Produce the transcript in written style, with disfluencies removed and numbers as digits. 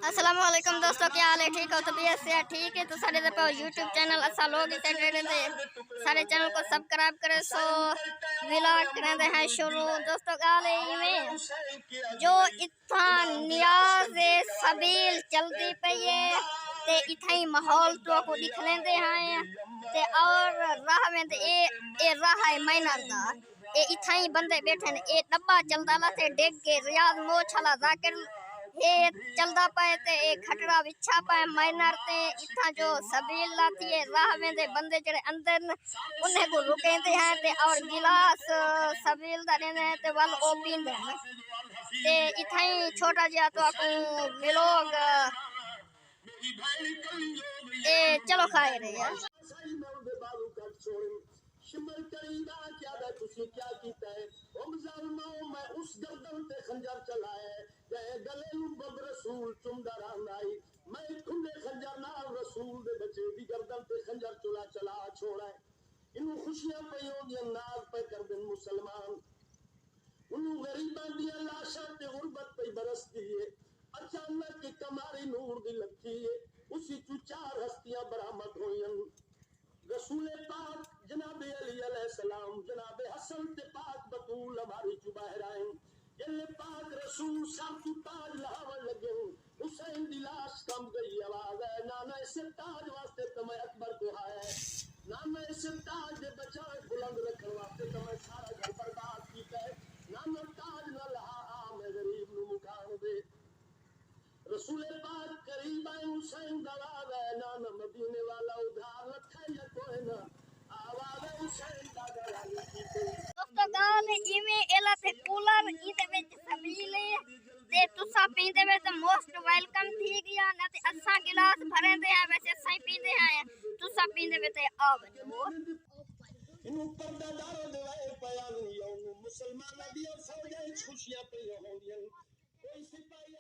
अस्सलाम वालेकुम दोस्तों, क्या हाल है? ठीक हो? तबीयत से ठीक है तो सारे पे यूट्यूब चैनल असा लोग सैटरडे से सारे चैनल को सब्सक्राइब करे सो व्लॉग करते हैं शुरू। दोस्तों गाल में जो इतना नियाज सबील चलती पई है ते इथा ही माहौल तो को दिख लेंदे हैं ते और राह में ते ए राह है माइनर दा ए इथा ही बंदे बैठे ने ए डब्बा चलदा ला ते डेग के रियाज मोछला जाकिर ये चलदा पाए ते ए खटरा विछा पाए माइनर ते इथा जो सबील लाती है राह में दे बंदे जड़े अंदर उन्हें को रुकेंदे हैं ते और गिलास सबील दा देने ते वल ओ पींदे हैं ते इथा ही छोटा जिहा तो आपको व्लॉग ए चलो खाए रहे यार। शिमर करीदा क्या दा तुसी क्या कीता है ओ मुसलमानो मैं उस गर्दन ते खंजर चलाए जे गले नु बब रसूल चुमदा रहंदाई मैं खुले खंजर नाल रसूल दे बच्चे दी गर्दन ते खंजर चला छोड़ा इनु खुशियां पयो दी नाज पे कर दिन मुसलमान उनु गरीबां दी लाशां ते गुरबत पे बरसती है अचानक के कमारी नूर दी लखी है उसी चु चार हस्तियां बरामद होयन रसूल पाक जनाब अली अलैहिस्सलाम जनाब हसन ते पाक बतूल हमारी जुबाहर आए जल्ले पाक रसूल साथी ताज लहावन लगे हुसैन दी लाश कम गई आवाज है नाना इस ताज वास्ते तुम्हें अकबर को है नाना इस ताज दे बचा बुलंद रखने वास्ते तुम्हें सारा घर बर्बाद कीता है नाना ताज न लहा आ मैं गरीब नु मुकान दे रसूल पाक करीब आए हुसैन दवाब है नान मदीने वाला उधार रखा या कोई ना आवाज हुसैन दा दलाली की दोस्तों गाल इमे एला ते कूलर इदे विच सबीले ते तुसा पींदे वे ते मोस्ट वेलकम थी गया ना ते असा गिलास भरेंदे हैं वैसे सही पींदे हैं तुसा पींदे वे ते आ वजो इनु पर्दा दारो देवाए पयान यौम मुसलमान दी फौज खुशियां पे होंदियां कोई सिपाही